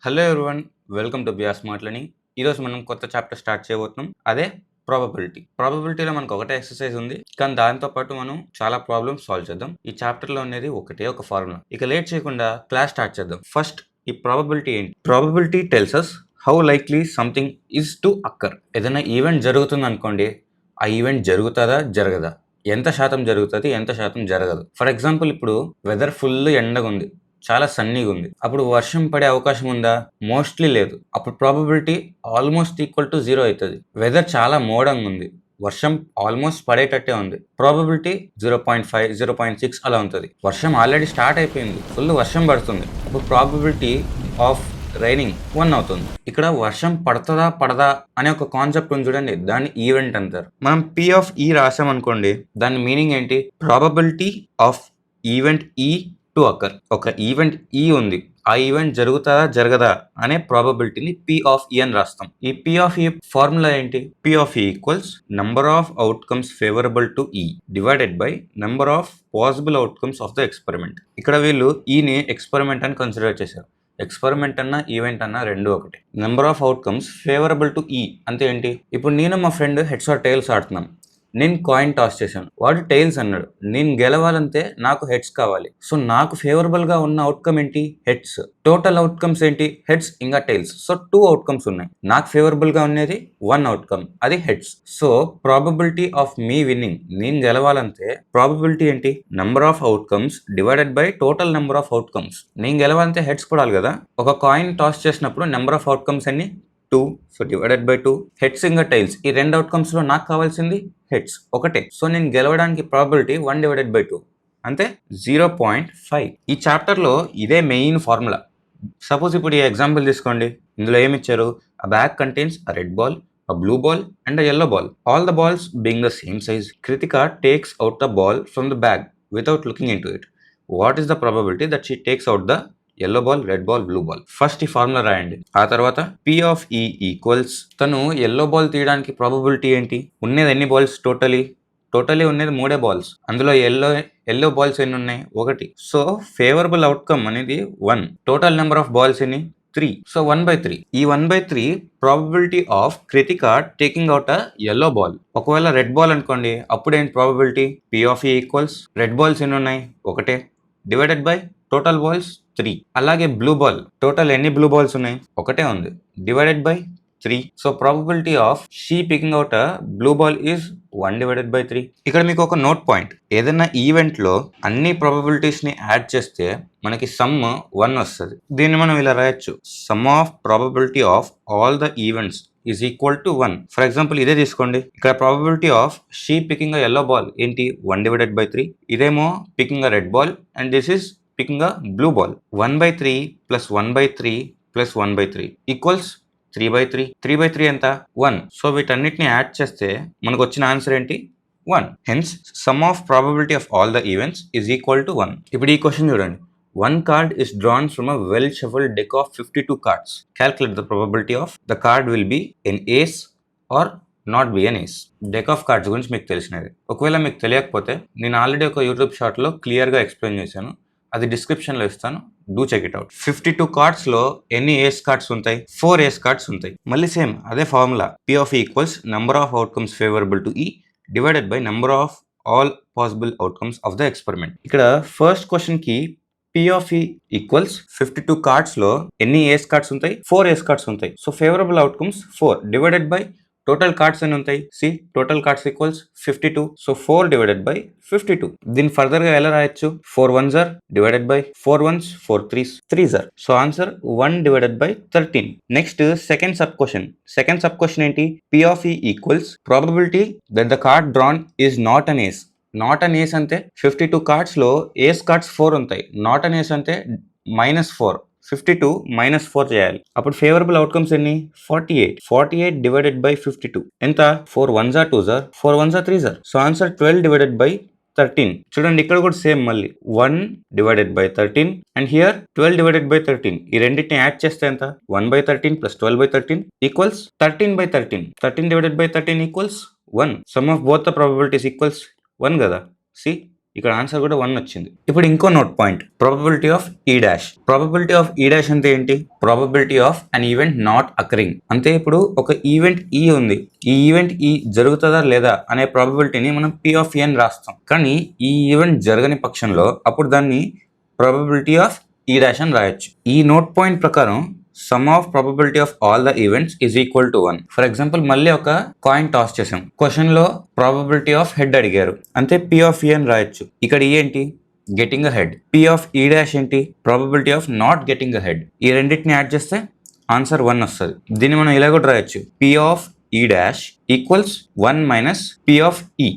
Hello everyone, welcome to Beas మాటలని. ఈరోజు మనం కొత్త చాప్టర్ స్టార్ట్ చేయబోతున్నాం. అదే ప్రాబబిలిటీలో మనకు ఒకటే ఎక్సర్సైజ్ ఉంది, కానీ దాంతో పాటు మనం చాలా ప్రాబ్లమ్స్ సాల్వ్ చేద్దాం. ఈ చాప్టర్లో అనేది ఒకటే ఒక ఫార్ములా. ఇక లేట్ చేయకుండా క్లాస్ స్టార్ట్ చేద్దాం. ఫస్ట్ ఈ ప్రాబబిలిటీ ఏంటి? Probability tells us how likely something is to occur. ఏదైనా ఈవెంట్ జరుగుతుంది అనుకోండి, ఆ ఈవెంట్ జరుగుతుందా జరగదా, ఎంత శాతం జరుగుతుంది, ఎంత శాతం జరగదు. ఫర్ ఎగ్జాంపుల్, ఇప్పుడు వెదర్ ఫుల్ ఎండగా ఉంది, చాలా సన్నీగా ఉంది. అప్పుడు వర్షం పడే అవకాశం ఉందా? మోస్ట్లీ లేదు. అప్పుడు ప్రాబబిలిటీ ఆల్మోస్ట్ ఈక్వల్ టు 0 అవుతుంది. వెదర్ చాలా మోడంగా ఉంది, వర్షం ఆల్మోస్ట్ పడేటట్టే ఉంది, ప్రాబబిలిటీ 0.5 0.6 అలా ఉంటుంది. వర్షం ఆల్రెడీ స్టార్ట్ అయిపోయింది, ఫుల్ వర్షం పడుతుంది. అప్పుడు ప్రాబబిలిటీ ఆఫ్ రైనింగ్ 1 అవుతుంది. ఇక్కడ వర్షం పడుతుందా పడదా అనే ఒక కాన్సెప్ట్ ఉంది చూడండి, దాన్ని ఈవెంట్ అంటారు. మనం పి ఆఫ్ ఈ రాసామనుకోండి, దాని మీనింగ్ ఏంటి? ప్రాబబిలిటీ ఆఫ్ ఈవెంట్ ఈ టు అక్కర్. ఒక ఈవెంట్ ఈ ఉంది, ఆ ఈవెంట్ జరుగుతుందా జరగదా అనే ప్రాబబిలిటీని పి ఆఫ్ ఈ అని రాస్తాం. ఈ పి ఆఫ్ ఈ ఫార్ములా ఏంటి? P of E equals number of outcomes favourable to E divided by number of possible outcomes of the experiment. ఇక్కడ వీళ్ళు ఈని ఎక్స్పెరిమెంట్ అని కన్సిడర్ చేశారు. ఎక్స్పెరిమెంట్ అన్నా ఈవెంట్ అన్నా రెండు ఒకటి. Number of outcomes favourable to E అంటే ఏంటి? ఇప్పుడు నేను మా ఫ్రెండ్ హెడ్స్ ఆర్ టైల్స్ ఆడుతున్నాం. నేను కాయిన్ టాస్ చేశాను, వాడు టైల్స్ అన్నాడు. నేను గెలవాలంటే నాకు హెడ్స్ కావాలి. సో నాకు ఫేవరబుల్ గా ఉన్న అవుట్కమ్ ఏంటి? హెడ్స్. టోటల్ అవుట్కమ్స్ ఏంటి? హెడ్స్ ఇంకా టైల్స్. సో 2 అవుట్కమ్స్ ఉన్నాయి. నాకు ఫేవరబుల్ గా ఉన్నది 1 అవుట్కమ్, అది heads. So probability of me winnowing, నేను గెలవాలంటే ప్రాబబిలిటీ ఏంటి? Number of outcomes divided by total number of outcomes. నేను గెలవాలంటే హెడ్స్ పడాలి కదా. ఒక కాయిన్ టాస్ చేసినప్పుడు నెంబర్ ఆఫ్ అవుట్కమ్స్ అన్ని 2, సో డివైడెడ్ బై 2. హెడ్స్ ఇంకా టైల్స్, ఈ రెండు అవుట్కమ్స్ లో నాకు కావాల్సింది హెడ్స్ ఒకటే. సో నేను గెలవడానికి ప్రాబిలిటీ 1 డివైడెడ్ బై 2 అంటే 0.5. ఈ చాప్టర్ లో ఇదే మెయిన్ ఫార్ములా. సపోజ్ ఇప్పుడు ఈ ఎగ్జాంపుల్ తీసుకోండి. ఇందులో ఏమి ఇచ్చారు? A bag contains a red ball, a blue ball and a yellow ball. All the balls being the same size, Kritika takes out the ball from the bag without looking into it. What is the probability that she takes out the yellow ball, red ball, blue ball? First ఈ formula రాయండి. ఆ తర్వాత P of E equals, తను yellow ball తీయడానికి probability ఏంటి? ఉన్నది ఎన్ని balls? Totally ఉన్నది 3 బాల్స్. అందులో ఎల్లో బాల్స్ ఎన్ని ఉన్నాయి? 1. సో ఫేవరబుల్ అవుట్కమ్ అనేది 1. టోటల్ నెంబర్ ఆఫ్ బాల్స్ ఎన్ని? 3. సో 1/3. ఈ 1/3 probability of Krittika taking out a yellow ball. ఒకవేళ రెడ్ బాల్ అనుకోండి, అప్పుడు ఏంటి probability? P of E equals red balls ఎన్ని ఉన్నాయి? 1 డివైడెడ్ బై టోటల్ బాల్స్ 3. అలాగే బ్లూ బాల్, టోటల్ ఎన్ని బ్లూ బాల్స్ ఉన్నాయి? 1 ఉంది, divided by 3. So probability of she picking out a blue ball is 1 divided by 3. ఇక్కడ మీకు ఒక నోట్ పాయింట్, ఏదైనా ఈవెంట్ లో అన్ని ప్రాబబిలిటీస్ ని యాడ్ చేస్తే మనకి సమ్ 1 వస్తుంది. దీన్ని మనం ఇలా రాయొచ్చు, some of probability of all the events is equal to 1. For example ఇదే తీసుకోండి. ఇక్కడ probability of she picking a yellow ball ఏంటి? 1 డివైడెడ్ బై 3. ఇదేమో picking a red ball and this is picking a blue ball. 1/3 plus 1/3 plus 1/3 equals 3/3. 3/3 ఎంత? 1. So వీటన్నిటిని add చేస్తే మనకు వచ్చిన ఆన్సర్ ఏంటి? 1. Hence some of probability of all the events is equal to 1. ఇప్పుడు ఈ క్వశ్చన్ చూడండి. 1 card is drawn from a well shuffled deck of 52 cards. Calculate the probability of the card will be an ace or not be an ace. Deck of cards గురించి మీకు తెలిసినది. ఒకవేళ మీకు తెలియకపోతే నేను ఆల్రెడీ ఒక యూట్యూబ్ షార్ట్లో క్లియర్గా ఎక్స్ప్లెయిన్ చేశాను, అది డిస్క్రిప్షన్లో ఇస్తాను, డూ చెక్ ఇట్ అవుట్. 52 కార్డ్స్లో ఎన్ని ఏస్ కార్డ్స్ ఉంటాయి? 4 ఏస్ కార్డ్స్ ఉంటాయి. మళ్ళీ సేమ్ అదే formula, P of equals number of outcomes favourable to E divided by number of all possible outcomes of the experiment. ఇక్కడ ఫస్ట్ క్వశ్చన్ కి P of E equals 52 cards లో ఎన్ని ace cards ఉంటాయి? 4 ace cards ఉంటాయి. So favourable outcomes 4 divided by total cards ఎన్ని ఉంటాయి? See total cards equals 52. So 4 divided by 52. దీన్ని further గా ఎలా రాయొచ్చు? 4 1s are divided by 4 1s, 4 3s are. So answer 1 divided by 13. Next second sub question ఏంటి? P of E equals probability that the card drawn is not an ace. Not an ace అంటే 52 cards లో ఏస్ cards 4 ఉంటాయి. Not an ace అంటే -4. 52 -4 చేయాలి. అప్పుడు favourable outcomes ఎన్ని? 48 divided by 52 ఎంత? 4 1s are 2s are, 4 1s are 3s are. So answer 12 divided by 13. చూడండి ఇక్కడ కూడా సేమ్, మళ్ళీ 1 divided by 13 and here 12 divided by 13. ఈ రెండింటిని యాడ్ చేస్తే ఎంత? 1/13 plus 12/13 equals 13/13. 13 divided by 13 equals 1. Some of both the probabilities equals 1 కదా. C ఇక్కడ ఆన్సర్ కూడా 1 వచ్చింది. ఇప్పుడు ఇంకో నోట్ పాయింట్, ప్రాబబిలిటీ ఆఫ్ ఈ డాష్. ప్రాబబిలిటీ ఆఫ్ ఈ డాష్ అంటే ఏంటి? Probability of an event not occurring. అంటే ఇప్పుడు ఒక ఈవెంట్ ఈ ఉంది, ఈ ఈవెంట్ ఈ జరుగుతుందా లేదా అనే ప్రాబబిలిటీని మనం P ఆఫ్ E అని రాస్తాం. కానీ ఈ ఈవెంట్ జరగని పక్షంలో అప్పుడు దాన్ని ప్రాబబిలిటీ ఆఫ్ ఈ డాష్ అని రాయొచ్చు. ఈ నోట్ పాయింట్ ప్రకారం some of probability of all the events is equal to 1. For example మళ్ళీ ఒక కాయిన్ టాస్ చేసాం. క్వశ్చన్ లో ప్రాబబిలిటీ ఆఫ్ హెడ్ అడిగారు, అంతే P ఆఫ్ E అని రాయొచ్చు. ఇక్కడ ఈ ఏంటి? Getting a head. P of E dash ఏంటి? Probability of not getting a head. ఈ రెండింటిని యాడ్ చేస్తే ఆన్సర్ 1 వస్తుంది. దీన్ని మనం ఇలా కూడా రాయొచ్చు, P of E dash equals 1 minus P of E.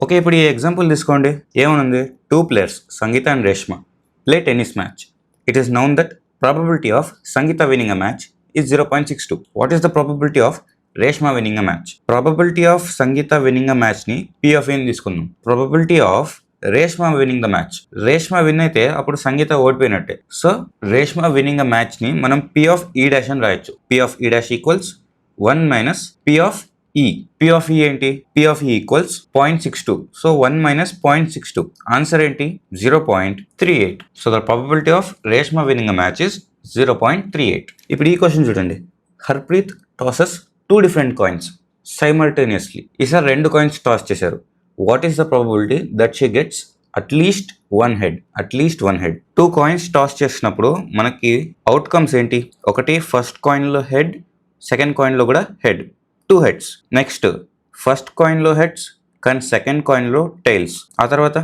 Okay, ఇప్పుడు ఈ ఎగ్జాంపుల్ తీసుకోండి. ఏమనుంది? 2 players Sangeetha and Reshma play tennis match. It is known that probability of Sangeeta winning a match is 0.62. What is the probability of Reshma winning a match? Probability of Sangeeta winning a match ni P of E ni తీసుకుందాం. Probability of Reshma winning the match. Reshma win అయితే అప్పుడు సంగీత ఓడిపోయినట్టే. So Reshma winning a match ని మనం P of E dash అని రాయొచ్చు. P of E dash equals 1 minus P of E. P of E ఏంటి? P of E equals 0.62. So 1 minus 0.62. Answer ఏంటి? 0.38. So the probability of Reshma winning a match is 0.38. ఇప్పుడు ఈ question చూడండి. Harpreet టాసెస్ 2 different coins simultaneously. ఈసారి 2 coins toss చేశారు. What is the probability that she gets at least 1 head? At least 1 head. 2 coins toss చేసినప్పుడు మనకి outcomes ఏంటి? ఒకటి ఫస్ట్ కాయిన్లో హెడ్, సెకండ్ కాయిన్లో కూడా హెడ్, 2 heads. నెక్స్ట్ ఫస్ట్ కాయిన్లో హెడ్స్ కానీ సెకండ్ కాయిన్లో టైల్స్. ఆ తర్వాత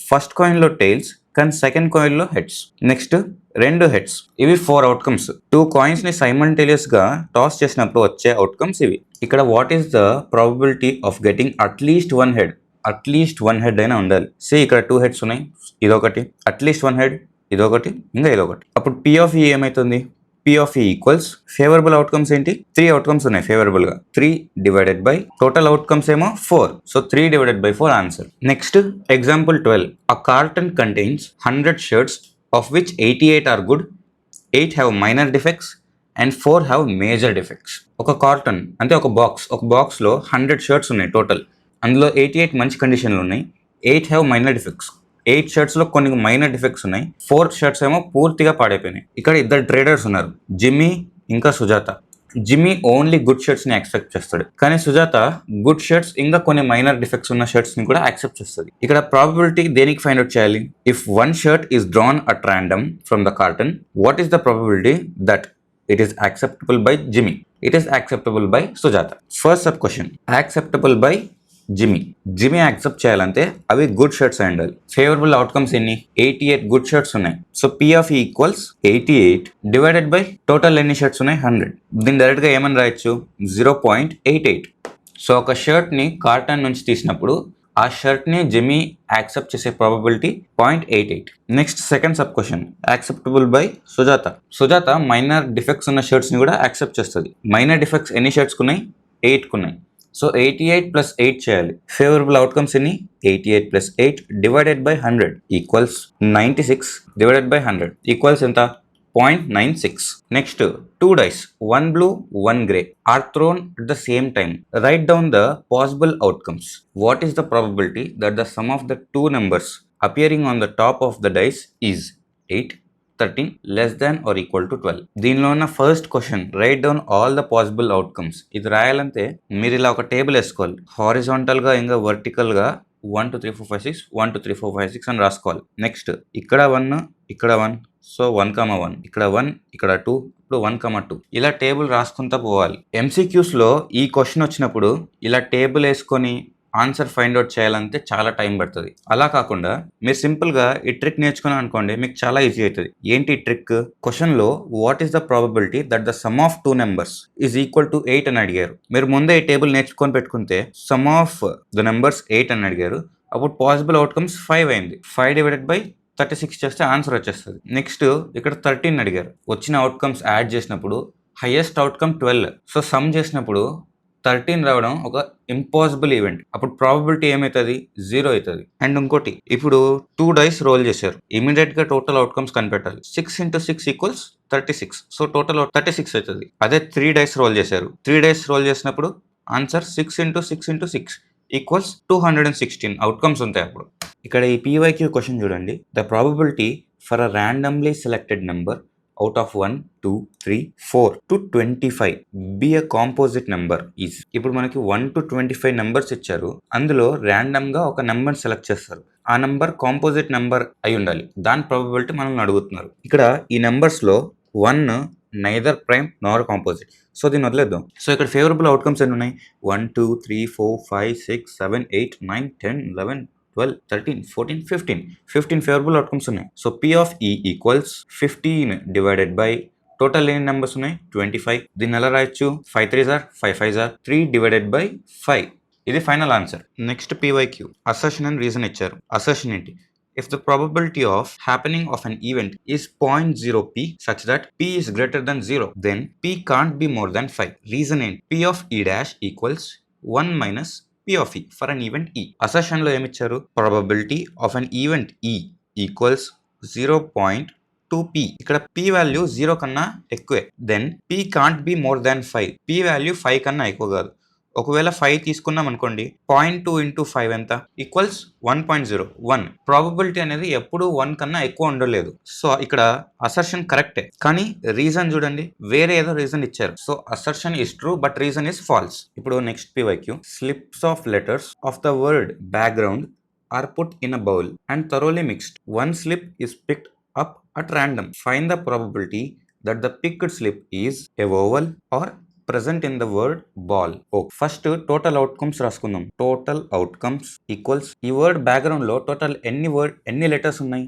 ఫస్ట్ కాయిన్లో టైల్స్ కానీ సెకండ్ కాయిన్లో హెడ్స్. Next 2 heads. ఇవి 4 అవుట్కమ్స్. 2 coins ని సైమల్టేనియస్ గా టాస్ చేసినప్పుడు వచ్చే అవుట్కమ్స్ ఇవి. ఇక్కడ what is the probability of getting at least 1 head? At least 1 head అయినా ఉండాలి. ఇక్కడ 2 heads ఉన్నాయి, ఇదొకటి, అట్లీస్ట్ 1 head, ఇదొకటి, ఇంకా ఇదొకటి. అప్పుడు P ఆఫ్ E ఏమవుతుంది? P of E equals favourable outcomes ఏంటి? 3 అవుట్కమ్స్ ఉన్నాయి ఫేవరబుల్ గా. 3 డివైడెడ్ బై టోటల్ అవుట్కమ్స్ ఏమో 4. So 3 divided by 4 answer. Next example 12. A carton contains 100 shirts of which 88 are good, 8 have minor defects and 4 have major defects. ఒక కార్టన్ అంటే ఒక బాక్స్లో 100 shirts ఉన్నాయి total. అందులో 88 మంచి కండిషన్లు ఉన్నాయి, 8 హ్యావ్ మైనర్ డిఫెక్ట్స్. 8 షర్ట్స్లో కొన్ని మైనర్ డిఫెక్ట్స్ ఉన్నాయి, 4 షర్ట్స్ ఏమో పూర్తిగా పాడైపోయినాయి. ఇక్కడ 2 ట్రేడర్స్ ఉన్నారు, జిమ్మీ ఇంకా Sujatha. Jimmy only good shirts ని యాక్సెప్ట్ చేస్తాడు, కానీ సుజాత గుడ్ షర్ట్స్ ఇంకా కొన్ని మైనర్ డిఫెక్ట్స్ ఉన్న షర్ట్స్ ని కూడా యాక్సెప్ట్ చేస్తుంది. ఇక్కడ ప్రాబబిలిటీ దేనికి ఫైండ్ అవుట్ చేయాలి? If 1 shirt is drawn at random from the carton, what is the probability that it is acceptable by Jimmy? It is acceptable by Sujatha. First sub question, acceptable by Jimmy accept చేయాలంటే అవి good shirts అయి ఉండాలి. Favourable outcomes ఎన్ని? 88 good shirts ఉన్నాయి. So P of E equals 88 divided by total ఎన్ని shirts ఉన్నాయి? 100. దీన్ని direct గా ఏమని రాయొచ్చు? 0.88. సో ఒక షర్ట్ ని కార్టన్ నుంచి తీసినప్పుడు ఆ షర్ట్ ని జిమ్మీ యాక్సెప్ట్ చేసే probability 0.88. Next second sub question, acceptable by Sujatha minor defects ఉన్న షర్ట్స్ ని కూడా యాక్సెప్ట్ చేస్తుంది. మైనర్ డిఫెక్ట్స్ ఎన్ని షర్ట్స్ ఉన్నాయి? 8 ఉన్నాయి. సో 88 ప్లస్ 8 చేయాలి. ఫేవరబుల్ అవుట్కమ్స్ ఎన్ని? 88 plus 8 divided by 100 equals 96 divided by 100 equals ఎంత? 0.96. Next 2 dice, 1 blue, 1 grey are thrown at the same time. Write down the possible outcomes. What is the probability that the sum of the 2 numbers appearing on the top of the dice is 8, 13 less than or equal to 12. దీనిలో ఉన్న first question, right down all the possible outcomes. ఇది రాయాలంటే మీరు ఇలా ఒక table వేసుకోవాలి. Horizontal గా ఇంకా వర్టికల్ గా 1 2 3 4 5 6 1 2 3 4 5 6 అని రాసుకోవాలి. నెక్స్ట్ ఇక్కడ 1 ఇక్కడ 1, సో 1,1, ఇక్కడ 1 ఇక్కడ 2, ఇప్పుడు 1,2 ఇలా టేబుల్ రాసుకుంటా పోవాలి. MCQs లో ఈ క్వశ్చన్ వచ్చినప్పుడు ఇలా టేబుల్ వేసుకొని ఆన్సర్ ఫైండ్ అవుట్ చేయాలంటే చాలా టైం పడుతుంది. అలా కాకుండా మీరు సింపుల్ గా ఈ ట్రిక్ నేర్చుకున్నా అనుకోండి, మీకు చాలా ఈజీ అవుతుంది. ఏంటి ట్రిక్? క్వశ్చన్ లో what is the probability that the sum of 2 numbers is equal to 8 అని అడిగారు. మీరు ముందే ఈ టేబుల్ నేర్చుకొని పెట్టుకుంటే సమ్ ఆఫ్ ద నెంబర్స్ 8 అని అడిగారు, అప్పుడు పాసిబుల్ అవుట్కమ్స్ 5 అయింది. 5 డివైడెడ్ బై 36 చేస్తే ఆన్సర్ వచ్చేస్తుంది. నెక్స్ట్ ఇక్కడ 13 అడిగారు. వచ్చిన అవుట్కమ్స్ యాడ్ చేసినప్పుడు హైయెస్ట్ అవుట్కమ్ 12. సో సమ్ చేసినప్పుడు 13 రావడం ఒక ఇంపాసిబుల్ ఈవెంట్. అప్పుడు ప్రాబబిలిటీ ఏమవుతుంది? 0 అవుతుంది. అండ్ ఇంకోటి, ఇప్పుడు 2 dice రోల్ చేశారు, ఇమీడియట్ గా టోటల్ అవుట్కమ్స్ కనిపెట్టాలి. 6 × 6 ఈక్వల్స్ 36. సో టోటల్ 36 అవుతుంది. అదే 3 dice రోల్ చేశారు, 3 dice రోల్ చేసినప్పుడు ఆన్సర్ 6 × 6 × 6 ఈక్వల్స్ 216 అవుట్కమ్స్ ఉంటాయి. అప్పుడు ఇక్కడ ఈ PYQ క్వశ్చన్ చూడండి. The probability for a randomly selected number out of 1, 2, 3, 4 to 25 be a composite number is. ఇప్పుడు మనకి 1 to 25 నెంబర్స్ ఇచ్చారు. అందులో ర్యాండమ్ గా ఒక నెంబర్ సెలెక్ట్ చేస్తారు. ఆ నెంబర్ కాంపోజిట్ నెంబర్ అయి ఉండాలి. దాని ప్రాబబిలిటీ మనల్ని అడుగుతున్నారు. ఇక్కడ ఈ నెంబర్స్ లో 1 నైదర్ ప్రైమ్ నార్ కాంపోజిట్. సో దీన్ని వదిలేద్దాం. సో ఇక్కడ ఫేవరబుల్ అవుట్కమ్స్ ఎన్ని ఉన్నాయి? 1, 2, 3, 4, 5, 6, 7, 8, 9, 10, 11, 12, 13, 14, 15 ఫేవరబుల్ అవుట్కమ్స్ ఉన్నాయి. So P of E equals 15 divided by total ఎన్ని నెంబర్స్ ఉన్నాయి? 25. దీన్ని ఎలా రాయొచ్చు? 5 3s are 5 5s are 3 divided by 5. ఇది final answer. Next PYQ assertion and reason ఇచ్చారు. అసర్షన్ ఏంటి? If the probability of happening of an event is 0.0p such that p is greater than 0, then p can't be more than 5. Reason in P of E dash equals 1 minus P of E for an event E. Assertion లో ఏమిచ్చారు? Probability of an event E equals 0.2p. ఇక్కడ p value 0 కన్నా ఎక్కువే. Then p can't be more than 5. p value 5 కన్నా ఎక్కువ కాదు. ఒకవేళ 5 తీసుకున్నాం అనుకోండి, 0.2 into 5 ఎంత? ఈక్వల్స్ 1.0. 1. ప్రాబబిలిటీ అనేది ఎప్పుడు 1 కన్నా ఎక్కువ ఉండలేదు. సో ఇక్కడ అసర్షన్ కరెక్టే, కానీ రీజన్ చూడండి, వేరే ఏదో రీజన్ ఇచ్చారు. So assertion is true but reason is false. ఇప్పుడు next PYQ slips of letters of the word background are put in a bowl and thoroughly mixed. One slip is picked up at random. Find the probability that the picked slip is a vowel or present in the word ball. First total outcomes రాసుకుందాం. Total outcomes equals ఈ word background లో total ఎన్ని letters ఉన్నాయి?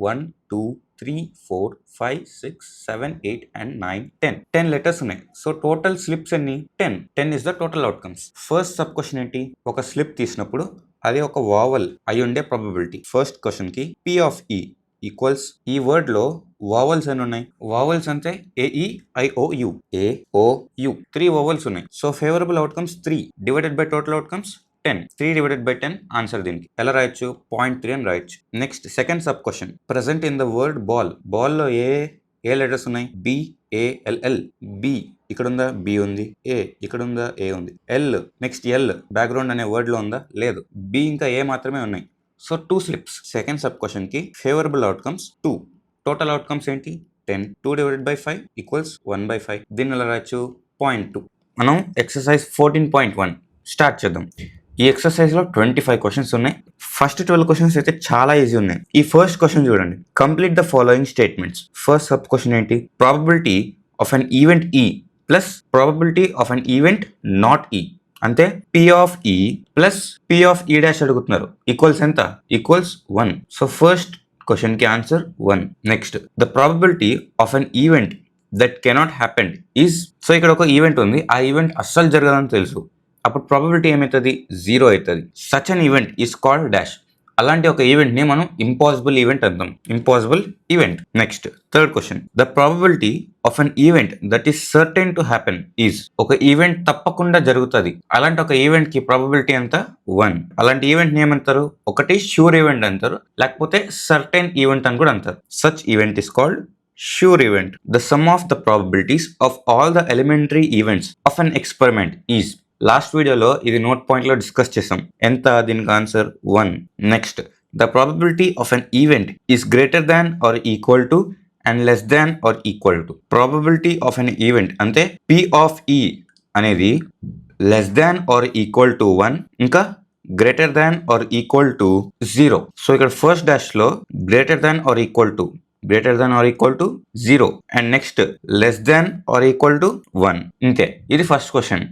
1, 2, 3, 4, 5, 6, 7, 8 and 9, 10. 10 letters ఉన్నాయి. So total slips ఎన్ని? 10. 10 is the total outcomes. First sub question ఏంటి? ఒక slip తీసినప్పుడు అది ఒక వావల్ అయి ఉండే ప్రాబబిలిటీ. ఫస్ట్ క్వశ్చన్ కి P of E ఈక్వల్స్ ఈ వర్డ్ లో వావల్స్ ఎన్ని ఉన్నాయి? వావల్స్ అంటే AEIOU. AOU 3 వావల్స్ ఉన్నాయి. So favourable outcomes 3 divided by total outcomes 10. 3 divided by 10 answer. దీనికి ఎలా రాయొచ్చు? 0.3 అని రాయొచ్చు. Next second sub question present in the word ball. Ball లో ఏ లెటర్స్ ఉన్నాయి? BALL. B ఇక్కడ ఉందా? B ఉంది. A ఇక్కడ ఉందా? A ఉంది. L నెక్స్ట్ L బ్యాక్గ్రౌండ్ అనే వర్డ్ లో ఉందా? లేదు. B ఇంకా A మాత్రమే ఉన్నాయి. So 2 slips. Second sub question కి ఫేవరబుల్ అవుట్కమ్స్ 2. టోటల్ అవుట్కమ్స్ ఏంటి? 10. 2 డివైడెడ్ బై 5 ఈక్వల్స్ 1/5. దీన్ని ఎలా రాయొచ్చు? 0.2. మనం ఎక్సర్సైజ్ 14.1 స్టార్ట్ చేద్దాం. ఈ ఎక్సర్సైజ్ లో 25 క్వశ్చన్స్ ఉన్నాయి. ఫస్ట్ 12 క్వశ్చన్స్ అయితే చాలా ఈజీ ఉన్నాయి. ఈ ఫస్ట్ క్వశ్చన్ చూడండి. Complete the following statements. First sub question ఏంటి? Probability of an event E plus probability of an event not E అంటే P of E plus P of E dash అడుగుతున్నారు. Equals ఎంత? Equals 1. So first question కి answer 1. Next the probability of an event that cannot happen is. So ఇక్కడ ఒక event ఉంది, ఆ event అస్సలు జరగదని తెలుసు. అప్పుడు ప్రాబబిలిటీ ఏమవుతుంది? 0 అవుతుంది. Such an event is called dash. అలాంటి ఒక ఈవెంట్ ని మనం ఇంపాసిబుల్ ఈవెంట్ అంటాం. Impossible event. Next third question the probability of an event that is certain to happen is. ఒక ఈవెంట్ తప్పకుండా జరుగుతుంది, అలాంటి ఒక ఈవెంట్ కి ప్రాబబిలిటీ ఎంత? 1. అలాంటి ఈవెంట్ ని ఏమంటారు? ఒకటి ష్యూర్ ఈవెంట్ అంటారు, లేకపోతే సర్టెన్ ఈవెంట్ అని కూడా అంటారు. Such event is called sure event. The sum of the probabilities of all the elementary events of an experiment is. Last వీడియోలో ఇది నోట్ పాయింట్ లో డిస్కస్ చేసాం. ఎంత? దీనికి answer 1. Next the probability of an event is greater than or equal to and less than or equal to. Probability of an event అంటే P of E అనేది less than or equal to 1 ఇంకా greater than or equal to 0. So ఇక్కడ first dash లో greater than or equal to 0 and next less than or equal to 1. ఇంతే. ఇది first question.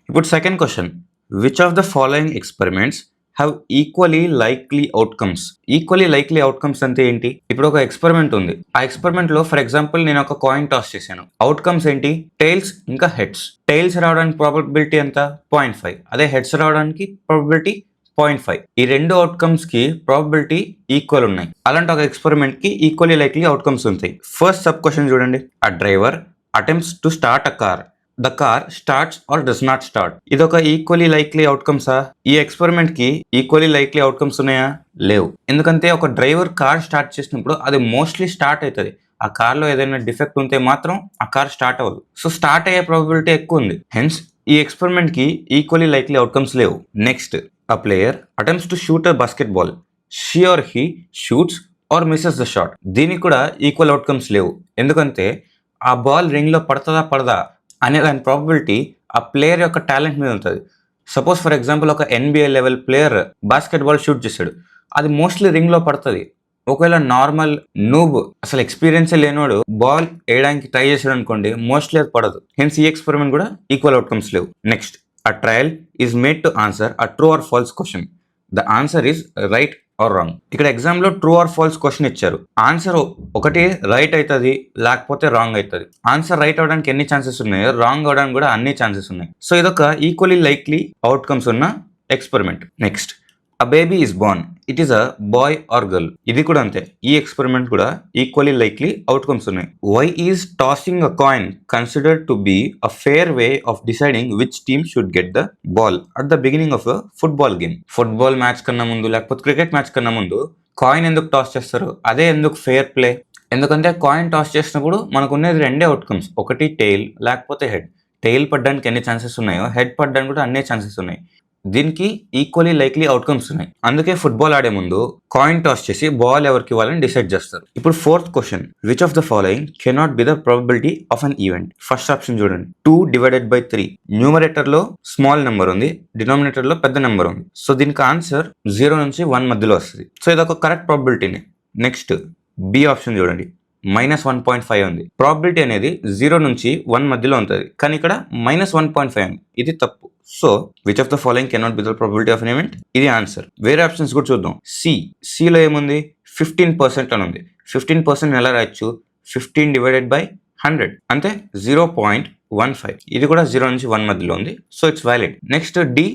ఇప్పుడు second question which of the following experiments have equally likely outcomes. Equally likely outcomes అంటే ఏంటి? ఇప్పుడు ఒక experiment ఉంది. ఆ ఎక్స్పెరిమెంట్ లో ఫర్ ఎగ్జాంపుల్ నేను ఒక కాయిన్ టాస్ చేశాను. అవుట్కమ్స్ ఏంటి? టైల్స్ ఇంకా హెడ్స్. టైల్స్ రావడానికి ప్రాబబిలిటీ ఎంత? 0.5. అదే హెడ్స్ రావడానికి ప్రాబబిలిటీ 0.5. ఈ రెండు అవుట్కమ్స్ కి ప్రాబబిలిటీ ఈక్వల్ ఉన్నాయి. అలాంటి ఒక ఎక్స్పెరిమెంట్ కి ఈక్వలీ లైక్లీ అవుట్కమ్స్ ఉంటాయి. ఫస్ట్ సబ్ క్వశ్చన్ చూడండి. అ driver attempts to start a car. The car starts or does not start. ఇది ఒక ఈక్వలీ లైక్లీ అవుట్కమ్సా? ఈ ఎక్స్పెరిమెంట్ కి ఈక్వలీ లైక్లీ అవుట్కమ్స్ ఉన్నాయా? లేవు. ఎందుకంటే ఒక డ్రైవర్ కార్ స్టార్ట్ చేసినప్పుడు అది మోస్ట్లీ స్టార్ట్ అవుతుంది. ఆ కార్ లో ఏదైనా డిఫెక్ట్ ఉంటే మాత్రం ఆ కార్ స్టార్ట్ అవ్వదు. సో స్టార్ట్ అయ్యే ప్రాబబిలిటీ ఎక్కువ ఉంది. హెన్స్ ఈ ఎక్స్పెరిమెంట్ కి ఈక్వలీ లైక్లీ అవుట్కమ్స్ లేవు. Next a player attempts to shoot a basketball. She or he shoots or misses the shot. దీనికి కూడా ఈక్వల్ అవుట్కమ్స్ లేవు. ఎందుకంటే ఆ బాల్ రింగ్లో పడుతుందా పడదా అనే దాని ప్రాబబిలిటీ ఆ ప్లేయర్ యొక్క టాలెంట్ మీద ఉంటుంది. సపోజ్ ఫర్ ఎగ్జాంపుల్ ఒక NBA level player basketball shoot చేశాడు, అది మోస్ట్లీ రింగ్లో పడుతుంది. ఒకవేళ నార్మల్ నూబ్ అసలు ఎక్స్పీరియన్స్ లేనోడు బాల్ వేయడానికి ట్రై చేశాడు అనుకోండి, మోస్ట్లీ అది పడదు. హెన్స్ ఈ ఎక్స్పెరిమెంట్ కూడా ఈక్వల్ అవుట్కమ్స్ లేవు. Next, a trial is made to answer a true or false question. The answer is right or wrong. ఇక్కడ ఎగ్జామ్లో ట్రూ ఆర్ ఫాల్స్ క్వశ్చన్ ఇచ్చారు. ఆన్సర్ ఒకటి రైట్ అవుతుంది, లేకపోతే రాంగ్ అవుతుంది. ఆన్సర్ రైట్ అవడానికి ఎన్ని ఛాన్సెస్ ఉన్నాయో రాంగ్ అవడానికి కూడా అన్ని ఛాన్సెస్ ఉన్నాయి. సో ఇదొక ఈక్వల్లీ లైక్లీ అవుట్కమ్స్ ఉన్న experiment. Next, a baby is born. It is a boy or girl. ఇది కూడా అంతే. ఈ ఎక్స్పెరిమెంట్ కూడా ఈక్వల్లీ లైక్లీ అవుట్కమ్స్ ఉన్నాయి. Why is tossing a coin considered to be a fair way of deciding which team should get the ball at the beginning of a football game? Football match కన్నా ముందు లేకపోతే cricket match కన్నా ముందు coin ఎందుకు toss చేస్తారు? అదే ఎందుకు fair play? ఎందుకంటే కాయిన్ టాస్ చేసినప్పుడు మనకు ఉన్నది రెండే అవుట్కమ్స్, ఒకటి టెయిల్ లేకపోతే హెడ్. టెయిల్ పడడానికి ఎన్ని ఛాన్సెస్ ఉన్నాయో హెడ్ పడడానికి కూడా అన్ని ఛాన్సెస్ ఉన్నాయి. దీనికి ఈక్వల్లీ లైక్లీ అవుట్కమ్స్ ఉన్నాయి. అందుకే ఫుట్బాల్ ఆడే ముందు కాయిన్ టాస్ చేసి బాల్ ఎవరికి ఇవ్వాలని డిసైడ్ చేస్తారు. ఇప్పుడు fourth question, which of the following cannot be the probability of an event? First option చూడండి, 2/3. న్యూమరేటర్ లో స్మాల్ నెంబర్ ఉంది, డినామినేటర్ లో పెద్ద నెంబర్ ఉంది. సో దీనికి ఆన్సర్ 0 నుంచి 1 మధ్యలో వస్తుంది. సో ఇదొక కరెక్ట్ ప్రాబబిలిటీని. నెక్స్ట్, బి ఆప్షన్ చూడండి, -1.5 ఉంది. ప్రాబబిలిటీ అనేది 0 నుంచి 1 మధ్యలో ఉంటుంది, కానీ ఇక్కడ -1.5 ఉంది. ఇది తప్పు. So which of the following cannot be the probability of an event? ఇది ఆన్సర్. వేరే ఆప్షన్స్ కూడా చూద్దాం. సిలో ఏముంది? 15% అని ఉంది. 15% ఎలా రాయొచ్చు? 15/100 అంటే 0.15. ఇది కూడా 0 నుంచి 1 మధ్యలో ఉంది. So it's valid. Next, D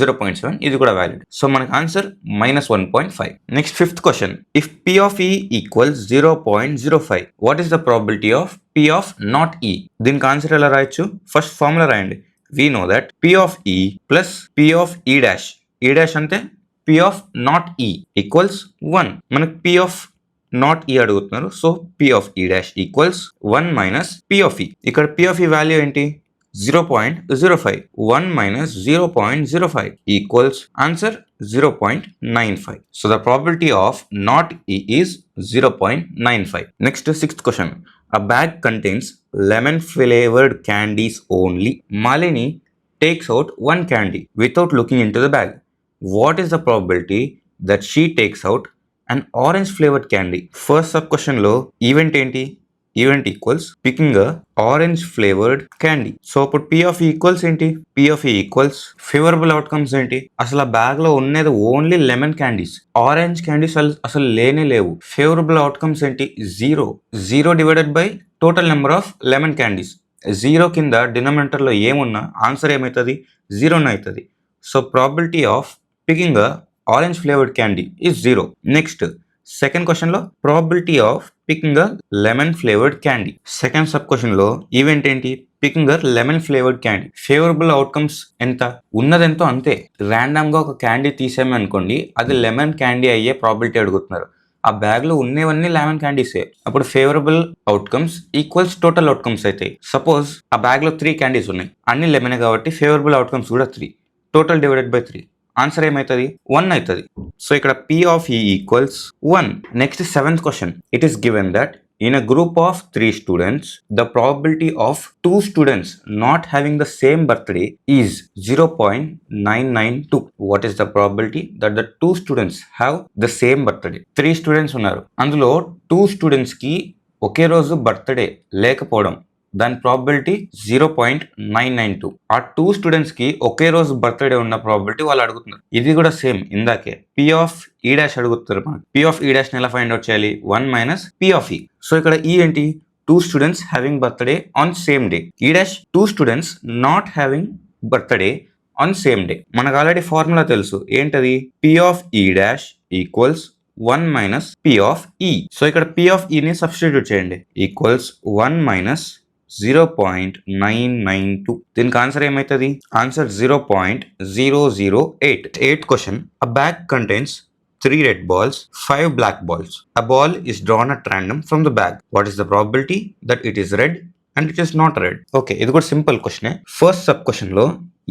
0.7, ఇది కూడా వ్యాలిడ్. సో మనకు answer -1.5. Next, fifth question, if P of E equals 0.05, what is the probability of P of not E? దీనికి ఆన్సర్ ఎలా రాయొచ్చు? ఫస్ట్ ఫార్ములా రాయండి. We know that P of E plus P of E dash. E dash అంటే P of not E equals 1. మనకు P of not E అడుగుతున్నారు. So P of E dash equals 1 minus P of E. ఇక్కడ P of E value ఏంటి? 0.05. 1 minus 0.05 equals answer 0.95. So the probability of not E is 0.95. Next, sixth question. A bag contains lemon flavored candies only. Malini takes out one candy without looking into the bag. What is the probability that she takes out an orange flavored candy? First sub question lo event enti? Event equals picking a orange flavored candy. So ఇప్పుడు P of E equals ఏంటి? P of E equals favorable outcomes ఏంటి? అసలు ఆ bag లో ఉన్నది only lemon candies, orange candies అసలు లేనే లేవు. ఫేవరబుల్ అవుట్కమ్స్ ఏంటి? 0 total number of lemon candies. 0 కింద డినామినేటర్ లో ఏమున్నా ఆన్సర్ ఏమవుతుంది? 0 అవుతుంది. So probability of picking a orange flavoured candy is 0. Next, second question లో probability of picking a lemon flavoured candy. Second sub question లో event ఏంటి? Picking a lemon flavoured candy. Favourable outcomes ఎంత? ఉన్నదెంతో అంతే. Random గా ఒక candy తీసేమే అనుకోండి, అది లెమన్ క్యాండీ అయ్యే ప్రాబిలిటీ అడుగుతున్నారు. ఆ బ్యాగ్ లో ఉన్నవన్నీ లెమన్ క్యాండీసే. అప్పుడు favourable outcomes equals total outcomes అయితే. సపోజ్ ఆ బ్యాగ్ లో 3 క్యాండీస్ ఉన్నాయి, అన్ని లెమన్ కాబట్టి ఫేవరబుల్ అవుట్కమ్స్ కూడా 3. టోటల్ / 3 ఆన్సర్ ఏమవుతుంది? 1 అవుతుంది. సో ఇక్కడ P of E equals 1. Next, seventh question, it is given that in a group of 3 students, the probability of 2 students not having the same birthday is 0.992. What is the probability that the 2 students have the same birthday? 3 students ఉన్నారు, అందులో 2 students కి ఒకే రోజు birthday లేకపోవడం, దాని probability 0.992. ఆ 2 students కి ఒకే రోజు birthday ఉన్న ప్రాబిలిటీ వాళ్ళు అడుగుతున్నారు. ఇది కూడా సేమ్ ఇందాకే P of E dash అడుగుతారు. మనకి P of E dash ని ఎలా ఫైండ్ అవుట్ చేయాలి? 1 minus P of E. So ఇక్కడ E ఏంటి? 2 students having birthday on same day. E dash 2 students not having birthday on same day. మనకు already formula తెలుసు. ఏంటది? P of E dash equals 1 minus P of E. So ఇక్కడ P of E ని substitute చేయండి. Equals 1 minus 0.992. దీనికి answer ఏమవుతుంది? Answer 0.008. 8th question, a bag contains 3 red balls, 5 black balls. A ball is drawn at random from the bag. What is the probability that it is red and it is not red? Okay, ఇది కూడా simple క్వశ్చనే. First sub question లో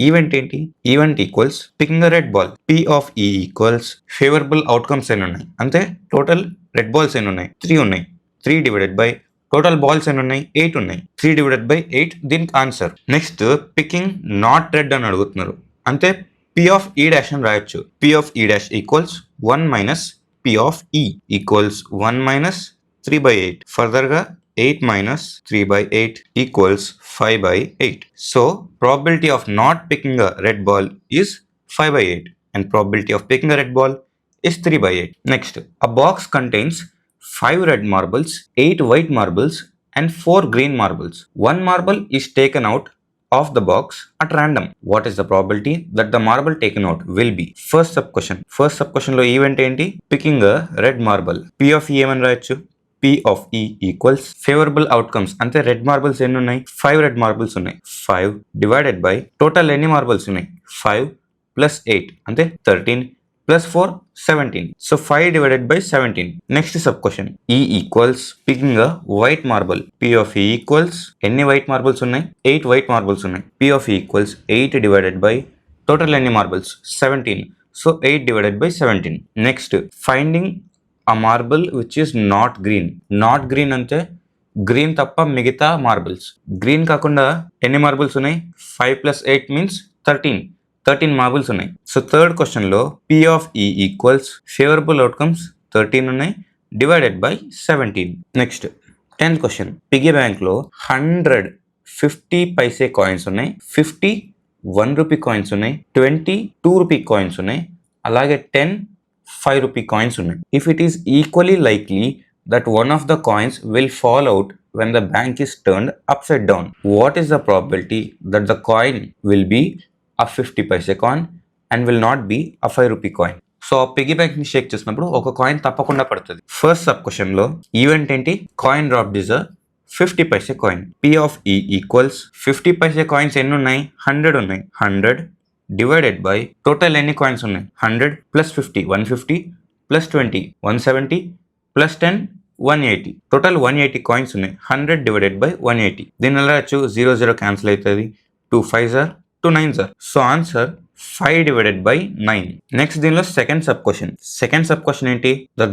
event ఏంటి? Event equals picking a red ball. P of E equals favourable outcomes ఎన్ని ఉన్నాయి? అంటే total red balls ఎన్ని ఉన్నాయి? 3 ఉన్నాయి. 3 డివైడెడ్ బై టోటల్ బాల్స్ ఎన్ని ఉన్నాయి? 8 ఉన్నాయి. 3 డివైడెడ్ బై 8 దీనికి answer. Next picking not red అని అడుగుతున్నారు. అంటే P of E డాష్ అని రాయొచ్చు. P of E dash equals 1 minus P of E equals 1 minus 3/8. ఫర్దర్గా 8 minus 3/8 equals 5/8. So probability of not picking a red ball is 5/8 and probability of picking a red ball is 3/8. Next, a box contains 5 red marbles, 8 white marbles and 4 green marbles. One marble is taken out of the box at random. What is the probability that the marble taken out will be? First sub question lo event enti? Picking a red marble. P of E ఏమని రాయొచ్చు? P of E equals favourable outcomes. అంటే red marbles ఎన్ని ఉన్నాయి? 5 red marbles ఉన్నాయి. 5 divided by total ఎన్ని marbles ఉన్నాయి? 5 plus 8 అంటే 13 plus 4 17. So 5 divided by 17. Next sub question E equals picking a white marble. P of E equals ఎన్ని white marbles ఉన్నాయి? 8 white marbles ఉన్నాయి. P of E equals 8 divided by total ఎన్ని marbles? 17. So 8 divided by 17. Next finding a marble which is not green. Not green అంటే green తప్ప మిగతా marbles. Green కాకుండా ఎన్ని marbles ఉన్నాయి? 5 ప్లస్ 8 మీన్స్ 13 మార్బుల్స్ ఉన్నాయి. సో థర్డ్ క్వశ్చన్లో P of E equals favourable outcomes 13 ఉన్నాయి divided by 17. Next 10th question. Piggy బ్యాంక్లో 100 50 పైసే కాయిన్స్ ఉన్నాయి, 50 1 రూపీ కాయిన్స్ ఉన్నాయి, 20 2 రూపీ కాయిన్స్ ఉన్నాయి, అలాగే 10 5 rupee coins ఉన్నాయి. If it is equally likely that one of the coins will fall out when the bank is turned upside down, what is the probability that the coin will be a 50 paise coin and will not be a 5 rupee coin? So piggy bank ని shake చేసినప్పుడు ఒక coin తప్పకుండా పడుతుంది. First sub question లో event ఏంటి? Coin drop is 50 paise coin. P of E equals 50 paise coins ఎన్ని ఉన్నాయి? 100 ఉన్నాయి. 100 డివైడెడ్ బై టోటల్ ఎన్ని కాయిన్స్ ఉన్నాయి? 100 plus 50 150 plus 20 170 plus 10 180. Total 180 coins ఉన్నాయి. 100 డివైడెడ్ బై 180. దీని ఎలా వచ్చు? 0 0 క్యాన్సిల్ అవుతుంది. 2 5s are 2 9s are. So answer 5 divided by 9. Next దీనిలో సెకండ్ సబ్ క్వశ్చన్ ఏంటి? The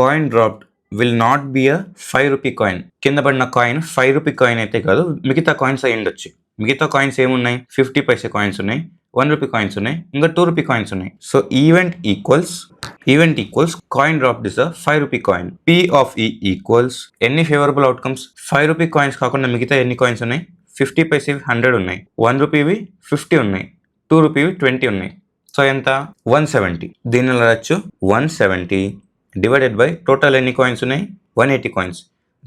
coin dropped will not be a 5 rupee coin. కింద పడిన కాయిన్ 5 రూపీ కాయిన్ అయితే కాదు, మిగతా కాయిన్స్ అయి ఉండొచ్చు. మిగతా కాయిన్స్ ఏమున్నాయి? 50 పైసే కాయిన్స్ ఉన్నాయి, 1 రూపీ కాయిన్స్ ఉన్నాయి, ఇంకా 2 రూపీ కాయిన్స్ ఉన్నాయి. So event equals coin drop is 5 rupee coin. P of E equals ఎన్ని ఫేవరబుల్ అవుట్కమ్స్? 5 రూపీ కాయిన్స్ కాకుండా మిగతా ఎన్ని కాయిన్స్ ఉన్నాయి? 50 పైసే 100 ఉన్నాయి, 1 రూపీవి 50 ఉన్నాయి, 2 రూపీవి 20 ఉన్నాయి. సో ఎంత? 170. దీన్ని రాయొచ్చు 170 డివైడెడ్ బై టోటల్ ఎన్ని కాయిన్స్ ఉన్నాయి? 180 కాయిన్స్.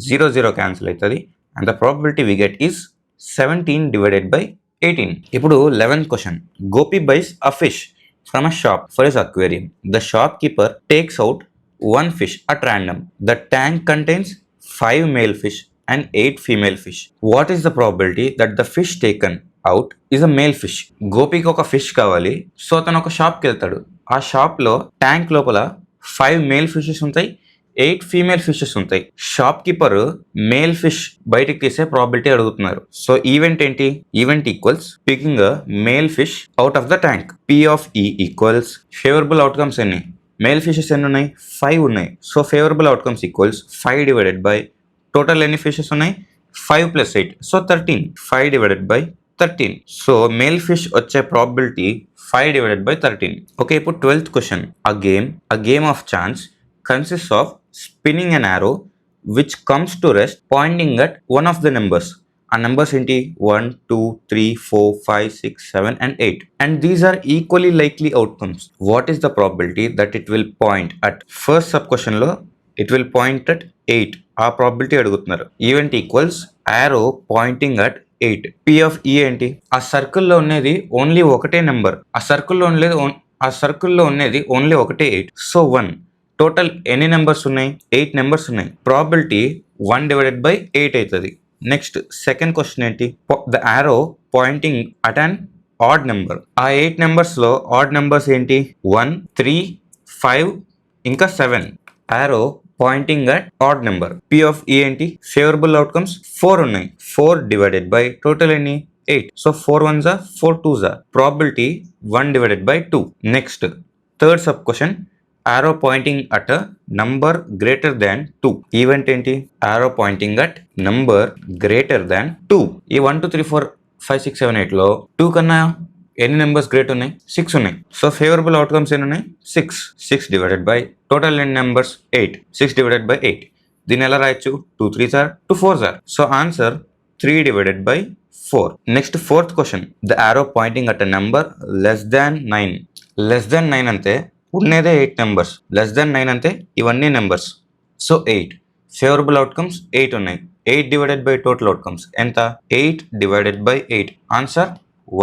0 0 క్యాన్సిల్ అవుతుంది. And the probability we get is 17 divided by 18. ఇప్పుడు 11th question. Gopi buys a fish from a shop for his aquarium. The shopkeeper takes out one fish at random. The tank contains 5 male fish and 8 female fish. What is the probability that the fish taken out is a male fish? గోపికి ఒక fish కావాలి. So అతను ఒక షాప్కి వెళ్తాడు. ఆ షాప్లో tank లోపల 5 male fishes ఉంటాయి, 8 ఫీమేల్ ఫిషెస్ ఉంటాయి. షాప్ కీపర్ మేల్ ఫిష్ బయటికి తీసే ప్రాబిలిటీ అడుగుతున్నారు. సో ఈవెంట్ ఏంటి? Event equals picking a male fish out of the tank. P of E equals favourable outcomes ఎన్ని? మేల్ ఫిషెస్ ఎన్ని ఉన్నాయి? 5 ఉన్నాయి. So favourable outcomes equals 5 divided by total ఎన్ని fishes ఉన్నాయి? 5 plus 8 so 13. 5 divided by 13. So male fish వచ్చే probability 5 divided by 13. Okay, ఇప్పుడు 12th question. A game of chance consists of spinning an arrow which comes to rest pointing at one of the numbers. A numbers ఏంటి? 1 2 3 4 5 6 7 and 8. And these are equally likely outcomes. What is the probability that it will point at? First sub question లో it will point at 8. ఆ probability అడుగుతున్నారు. Event equals arrow pointing at 8. P of E ఏంటి? ఆ సర్కిల్లో ఉన్నది only ఒకటే number. ఆ సర్కిల్లో ఉన్నది ఓన్లీ ఒకటే 8. సో 1. టోటల్ ఎన్ని నెంబర్స్ ఉన్నాయి? 8 నెంబర్స్ ఉన్నాయి. ప్రాబిలిటీ 1 డివైడెడ్ బై 8 అవుతుంది. నెక్స్ట్ సెకండ్ క్వశ్చన్ ఏంటి? The arrow pointing at an odd number. ఆ 8 నెంబర్స్లో ఆడ్ నెంబర్స్ ఏంటి? 1 3 5 ఇంకా 7. Arrow pointing at odd number. P of E ఏంటి? ఫేవరబుల్ అవుట్కమ్స్ 4 ఉన్నాయి. 4 డివైడెడ్ బై టోటల్ ఎన్ని? 8. So 4 ones are 4 twos are. Probability 1 divided by 2. Next, third sub question. Arrow pointing at a number greater than 2. Event ఏంటి? Arrow pointing at number greater than 2. ఈ 1 2 3 4 5 6 7 8 లో 2 కన్నా ఎన్ని numbers great ఉన్నాయి? 6 ఉన్నాయి. So favourable outcomes ఎన్ని ఉన్నాయి? 6 divided by total ఎన్ని నెంబర్స్? 8. 6 divided by 8. దీన్ని ఎలా రాయొచ్చు? 2 3s are 2 4s are. So answer 3 divided by 4. Next, fourth question. The arrow pointing at a number less than 9. Less than 9 అంటే ఉన్నదే 8 నెంబర్స్. లెస్ దెన్ 9 అంటే ఇవన్నీ నెంబర్స్. సో 8. ఫేవరబుల్ అవుట్కమ్స్ 8 ఉన్నాయి. 8 divided by total outcomes ఎంత? 8 divided by 8. Answer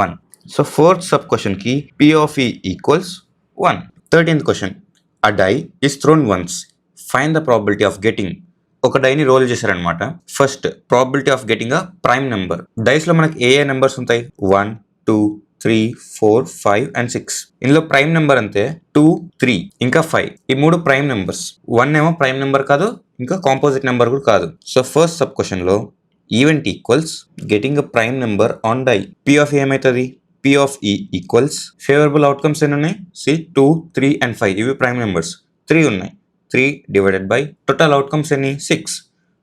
1. So fourth sub question కి P of E equals 1. 13th question. A die is thrown once. Find the probability of getting. ఒక డైని roll చేశారనమాట. First probability of getting a prime number. Dice లో మనకి ఏ numbers ఉంటాయి? 1 2 3 4 5 and 6. ఇందులో prime number అంతే 2 3 ఇంకా 5. ఈ మూడు ప్రైమ్ నెంబర్స్. 1 ఏమో ప్రైమ్ నెంబర్ కాదు, ఇంకా కాంపోజిట్ నెంబర్ కూడా కాదు. సో ఫస్ట్ సబ్ క్వశ్చన్ లో event equals getting a prime number on die. P of E ఏమవుతుంది? P of E equals favourable outcomes ఎన్ని ఉన్నాయి? 2 3 and 5. ఇవి ప్రైమ్ నెంబర్స్. 3 ఉన్నాయి. 3 divided by total outcomes any 6.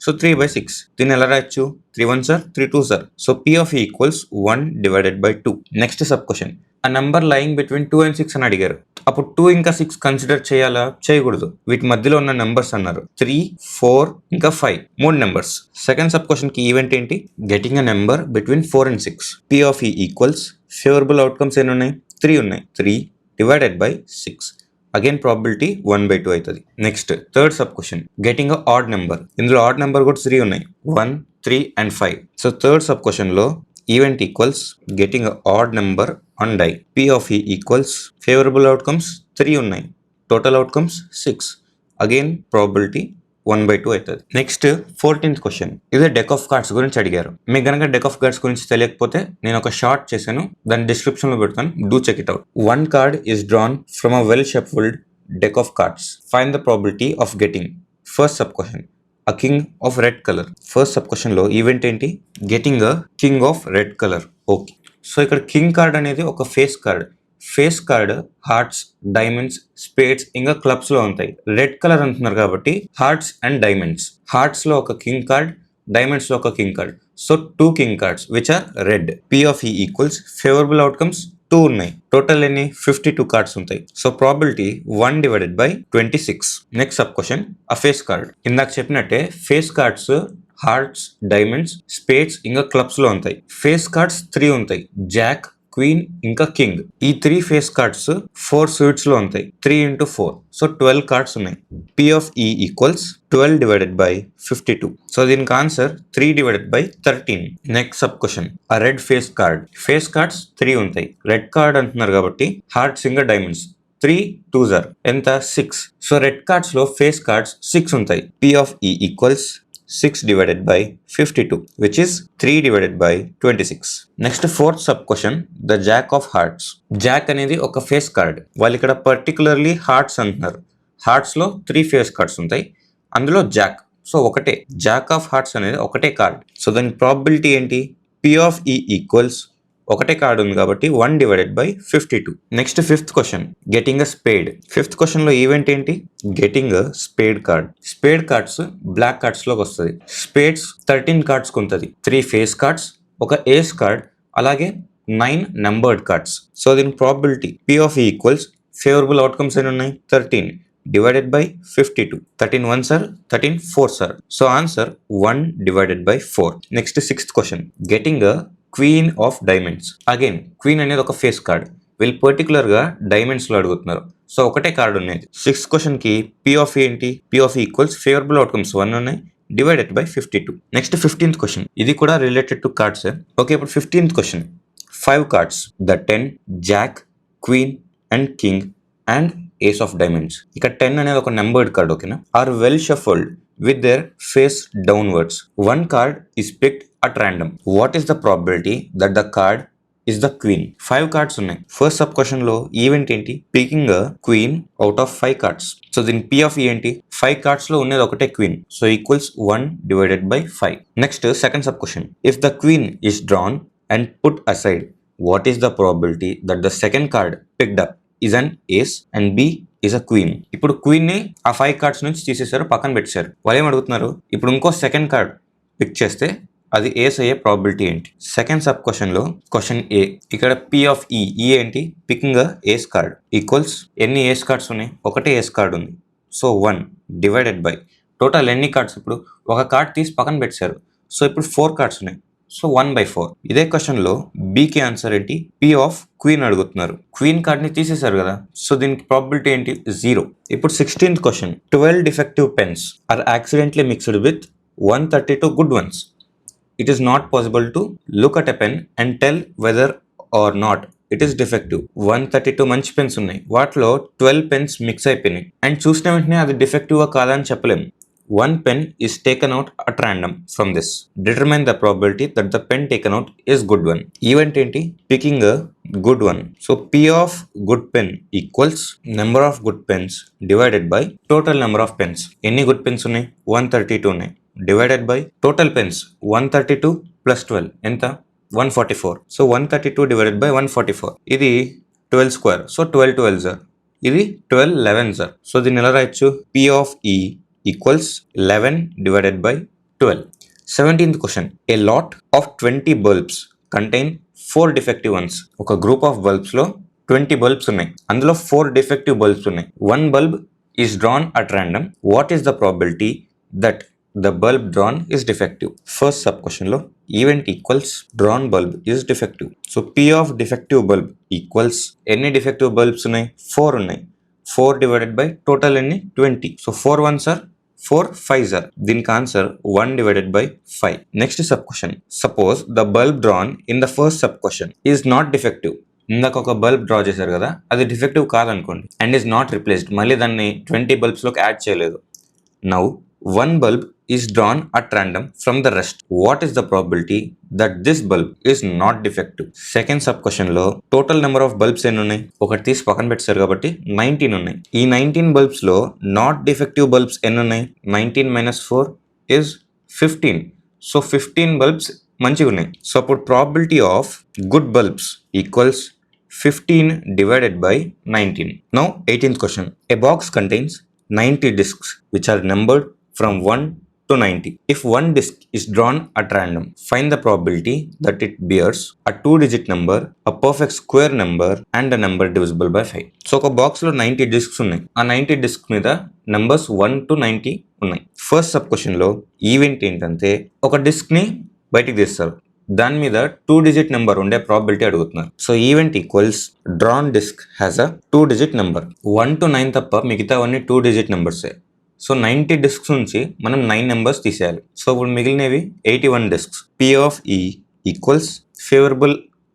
So 3 by 6. దీన్ని ఎలా రాయొచ్చు? 3 ones are 3 twos are. So P of E equals 1 divided by 2. Next sub question. A number lying between 2 and 6 అని అడిగారు. అప్పుడు 2 ఇంకా 6 కన్సిడర్ చేయాలా? చేయకూడదు. వీటి మధ్యలో ఉన్న నెంబర్స్ అన్నారు. 3 4 ఇంకా 5. మూడు నెంబర్స్. సెకండ్ సబ్ క్వశ్చన్ కి ఈవెంట్ ఏంటి? Getting a number between 4 and 6. P of E equals favourable outcomes ఎన్ని ఉన్నాయి? 3 ఉన్నాయి. 3 divided by 6. అగైన్ ప్రాబిలిటీ 1/2 అవుతుంది. Next third sub question getting a odd number. ఇందులో ఆడ్ నెంబర్ కూడా 3 ఉన్నాయి. 1 3 and 5. So third sub question లో event equals getting a odd number on die. P of E equals favourable outcomes 3 ఉన్నాయి. Total outcomes 6. Again probability 1/2 అవుతుంది. Next 14th question. ఇదే deck of cards గురించి అడిగారు. మీకు గనక డెక్ ఆఫ్ కార్డ్స్ గురించి తెలియకపోతే నేను ఒక షార్ట్ చేశాను, దాన్ని డిస్క్రిప్షన్ లో పెడతాను. Do check it out. One card is drawn from a well shuffled deck of cards. Find the probability of getting. First sub question a king of red colour. ఫస్ట్ sub question లో event ఏంటి? Getting a king of red colour. Okay. So ఇక్కడ king card అనేది ఒక face card. Face card hearts, diamonds, spades ఇంకా clubs లో ఉంటాయి. Red colour అంటున్నారు కాబట్టి హార్ట్స్ అండ్ డైమండ్స్. హార్ట్స్ లో ఒక కింగ్ కార్డ్, డైమండ్స్ లో ఒక king card. So 2 king cards which are red. P of E equals favourable outcomes 2 ఉన్నాయి. టోటల్ ఎన్ని? 52 కార్డ్స్ ఉంటాయి. So probability 1 divided by 26. Next sub question ఆ ఫేస్ కార్డ్. ఇందాక చెప్పినట్టే face cards hearts, diamonds, spades ఇంకా clubs లో ఉంటాయి. Face cards 3 ఉంటాయి. జాక్, క్వీన్ ఇంకా కింగ్. ఈ 3 ఫేస్ కార్డ్స్ 4 సూట్స్ లో ఉంటాయి. 3 into 4. సో 12 కార్డ్స్ ఉన్నాయి. P of E ఈక్వల్స్ 12 divided by 52. సో దీనికి answer 3 divided by 13. Next sub question ఆ red face card. Face cards 3 ఉంటాయి. రెడ్ కార్డ్ అంటున్నారు కాబట్టి హార్ట్స్ ఇంకా డైమండ్స్. 3 twos are ఎంత? 6. సో రెడ్ కార్డ్స్ లో ఫేస్ కార్డ్స్ 6 ఉంటాయి. P of E equals 6 divided by 52, which is 3 divided by 26. Next fourth sub question the Jack of hearts. Jack అనేది ఒక face card. వాళ్ళు ఇక్కడ పర్టికులర్లీ హార్ట్స్ అంటున్నారు. Hearts లో 3 face cards ఉంటాయి. అందులో జాక్. సో ఒకటే జాక్ ఆఫ్ హార్ట్స్ అనేది ఒకటే కార్డ్. సో దాని ప్రాబిలిటీ ఏంటి? P of E ఈక్వల్స్ ఒకటే కార్డు ఉంది కాబట్టి 1 divided by 52. Next fifth question getting a spade. Fifth question లో ఈవెంట్ ఏంటి? Getting a spade card. Spade cards black cards లోకి వస్తుంది. స్పేడ్స్ 13 కార్డ్స్ ఉంటుంది. 3 ఫేస్ కార్డ్స్, ఒక ఏస్ కార్డ్, అలాగే 9 నెంబర్డ్ కార్డ్స్. సో దీని probability P of E equals favourable outcomes ఎన్ని ఉన్నాయి? 13 divided by 52. 13 ones are 13 fours are. So answer 1 divided by 4. Next sixth question getting a queen of diamonds. Again queen అనేది ఒక face card. వీళ్ళు particular గా diamonds లో అడుగుతున్నారు. So ఒకటే card ఉన్నది. సిక్స్త్ క్వశ్చన్ కి P of E ఏంటి? P of E equals favourable outcomes 1 ఉన్నాయి divided by 52. Next 15th question. ఇది కూడా రిలేటెడ్ టు కార్డ్స్. ఓకే, ఇప్పుడు 15th question 5 cards the 10, jack, queen and king and ace of diamonds. ఇక్కడ 10 అనేది ఒక numbered card. ఓకేనా? Are well shuffled with their face downwards. One card is picked at random. What is the probability that the card is the queen? 5 cards ఉన్నాయి. First sub question లో event ఏంటి? Picking a queen out of 5 cards. So దీని P of E ఏంటి? 5 cards లో ఉన్నది ఒకటే queen. So equals 1 divided by 5. Next second sub question if the queen is drawn and put aside what is the probability that the second card picked up is an ace and B is a queen. ఇప్పుడు queen ని ఆ 5 cards నుంచి తీసేశారు, పక్కన పెట్టారు. వాళ్ళు ఏం అడుగుతున్నారు, ఇప్పుడు ఇంకో సెకండ్ కార్డ్ పిక్ చేస్తే అది ఏస్ అయ్యే ప్రాబిలిటీ ఏంటి? సెకండ్ సబ్ క్వశ్చన్ లో క్వశ్చన్ ఏ, ఇక్కడ P ఆఫ్ E ఏంటి? పికింగ్ ఏస్ కార్డ్ ఈక్వల్స్ ఎన్ని ఏస్ కార్డ్స్ ఉన్నాయి? ఒకటే ఏస్ కార్డ్ ఉంది, సో 1 డివైడెడ్ బై టోటల్ ఎన్ని కార్డ్స్? ఇప్పుడు ఒక కార్డ్ తీసి పక్కన పెట్టారు, సో ఇప్పుడు 4 కార్డ్స్ ఉన్నాయి, సో 1/4. ఇదే క్వశ్చన్ లో బీకి ఆన్సర్ ఏంటి? P ఆఫ్ క్వీన్ అడుగుతున్నారు. క్వీన్ కార్డ్ ని తీసేశారు కదా, సో దీనికి ప్రాబిలిటీ ఏంటి? 0. ఇప్పుడు 16th question, 12 defective pens are accidentally mixed with 132 good ones. It is not possible to look at a pen and tell whether or not it is defective. 132 మంచి pens ఉన్నాయి, వాటిలో 12 pens mix అయిపోయినాయి and చూసిన వెంటనే అది defective కాదా అని చెప్పలేము. 1 pen is taken out at random from this. Determine the probability that the pen taken out is good one. Event ఏంటి? Picking a good one. So P of good pen equals number of good pens divided by total number of pens. ఎన్ని good pens ఉన్నాయి? 132 ఉన్నాయి, divided by total pens 132 plus 12 ఎంత? 144. So 132 divided by 144, ఇది 12 square, so 12 12s are, ఇది 12 11s are. So దీన్ని ఎలా రాయొచ్చు? P of E equals 11 divided by 12. 17th question, a lot of 20 bulbs contain 4 defective ones. ఒక group of bulbs లో 20 bulbs ఉన్నాయి, అందులో 4 defective bulbs ఉన్నాయి. 1 bulb is drawn at random. What is the probability that the bulb drawn is defective? First sub question lo event equals drawn bulb is defective. So P of defective bulb equals any defective bulbs unnai? 4 unnai. 4 divided by total any? 20. So 4 ones are 4 5s are. దీనికి answer 1 divided by 5. Next sub question, suppose the bulb drawn in the first sub question is not defective. ఇందాక ఒక bulb draw చేశారు కదా, అది defective కాదనుకోండి and is not replaced, మళ్ళీ దాన్ని 20 bulbs లోకి యాడ్ చేయలేదు. Now 1 bulb is drawn at random from the rest. What is the probability that this bulb is not defective? Second sub question లో total number of bulbs ఎన్ని ఉన్నాయి? ఒకటి తీసి పక్కన పెట్టారు కాబట్టి 19 ఉన్నాయి. ఈ 19 bulbs లో not defective bulbs ఎన్ని ఉన్నాయి? 19 minus 4 is 15. So 15 bulbs మంచిగా ఉన్నాయి. సో అప్పుడు probability of good bulbs equals 15 divided by 19. Now 18th question, a box contains 90 discs which are numbered from 1 to 90. If one disc is drawn at random, find the probability that it bears a 2-digit number, a perfect square number and a number divisible by 5. So ఒక box లో 90 discs ఉన్నాయి, ఆ 90 disc మీద numbers 1 to 90 ఉన్నాయి. First sub question లో event ఏంటంటే ఒక disc ని బయటికి తీస్తారు, దాని మీద 2-digit నెంబర్ ఉండే ప్రాబిలిటీ అడుగుతున్నారు. So event equals drawn disc has a 2-digit number. 1 to 9 తప్ప మిగతావన్నీ 2-digit నెంబర్సే. సో 90 డిస్క్స్ నుంచి మనం 9 నెంబర్స్ తీసేయాలి. సో ఇప్పుడు మిగిలినవి 81 discs. P of E equals favourable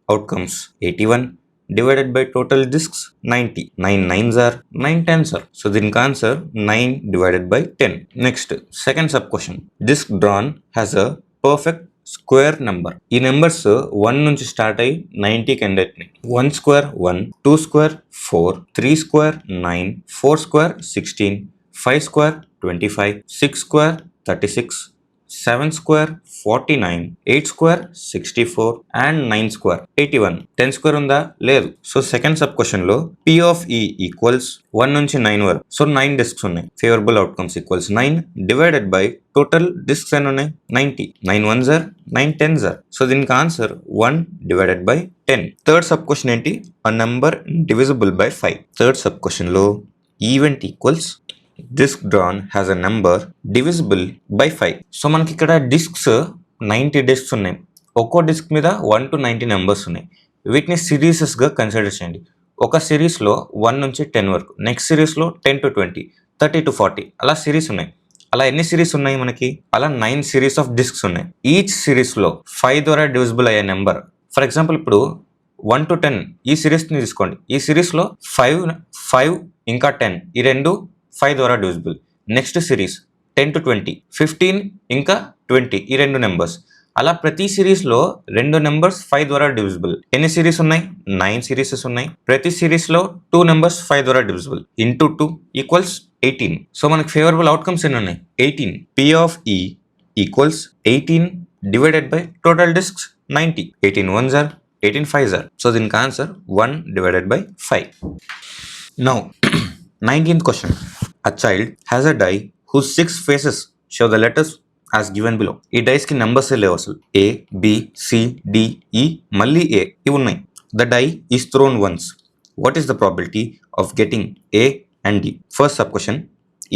outcomes 81 divided by total discs 90. 9 9s are, 9 10s are. So దీనికి answer 9 divided by 10. Next second sub question, disc drawn has a perfect square number. ఈ numbers 1 నుంచి start అయ్యి 90కి end అవుతున్నాయి. 1 square 1, 2 square 4, 3 square 9, 4 square 16, 5 square 25, 6 square 36, 7 square 49, 8 square 64 and 9 square 81. 10 square ఉందా? లేదు. So second sub question లో P of E equals 1 నుంచి 9 వరకు. So 9 discs ఉన్నాయి. Favourable outcomes equals 9 divided by total discs ఎన్ని ఉన్నాయి? 90. 9 1s are, 9 10s are. So దీనికి answer 1 divided by 10. Third sub question ఏంటి? a number divisible by 5. Third sub question లో event equals disc drawn has a number divisible by 5. So మనకి ఇక్కడ discs 90 discs ఉన్నాయి, ఒక్కో disc మీద 1 to 90 numbers ఉన్నాయి. వీటిని సిరీసెస్గా కన్సిడర్ చేయండి. ఒక సిరీస్లో 1 నుంచి 10 వరకు, నెక్స్ట్ సిరీస్లో 10 to 20, 30 to 40 అలా సిరీస్ ఉన్నాయి. అలా ఎన్ని సిరీస్ ఉన్నాయి మనకి? అలా 9 సిరీస్ ఆఫ్ డిస్క్స్ ఉన్నాయి. ఈచ్ సిరీస్లో 5 ద్వారా డివిజిబుల్ అయ్యే నెంబర్. ఫర్ ఎగ్జాంపుల్ ఇప్పుడు 1 to 10 ఈ సిరీస్ని తీసుకోండి. ఈ సిరీస్లో 5 ఇంకా 10 ఈ రెండు 5 ద్వారా డివిజిబుల్. నెక్స్ట్ సిరీస్ 10 to 20, 15 ఇంకా 20 ఈ రెండు నెంబర్స్. అలా ప్రతి సిరీస్లో 2 నెంబర్స్ 5 ద్వారా డివిజిబుల్. ఎన్ని సిరీస్ ఉన్నాయి? 9 సిరీసెస్ ఉన్నాయి. ప్రతి సిరీస్లో 2 నెంబర్స్ 5 ద్వారా డివిజిబుల్. Into 2 equals 18. సో మనకి ఫేవరబుల్ అవుట్కమ్స్ ఎన్ని ఉన్నాయి? 18. P of E equals 18 divided by total discs 90. 18 ones are 18 fives are. So దీనికి answer 1 divided by 5. Now 19th question. A child has a die whose 6 faces show the letters as given below. ఈ dice కి numbers లేవు అసలు. A, B, C, D, E, మళ్ళీ A ఇవి ఉన్నాయి. The die is thrown once. What is the probability of getting A and D? First sub question.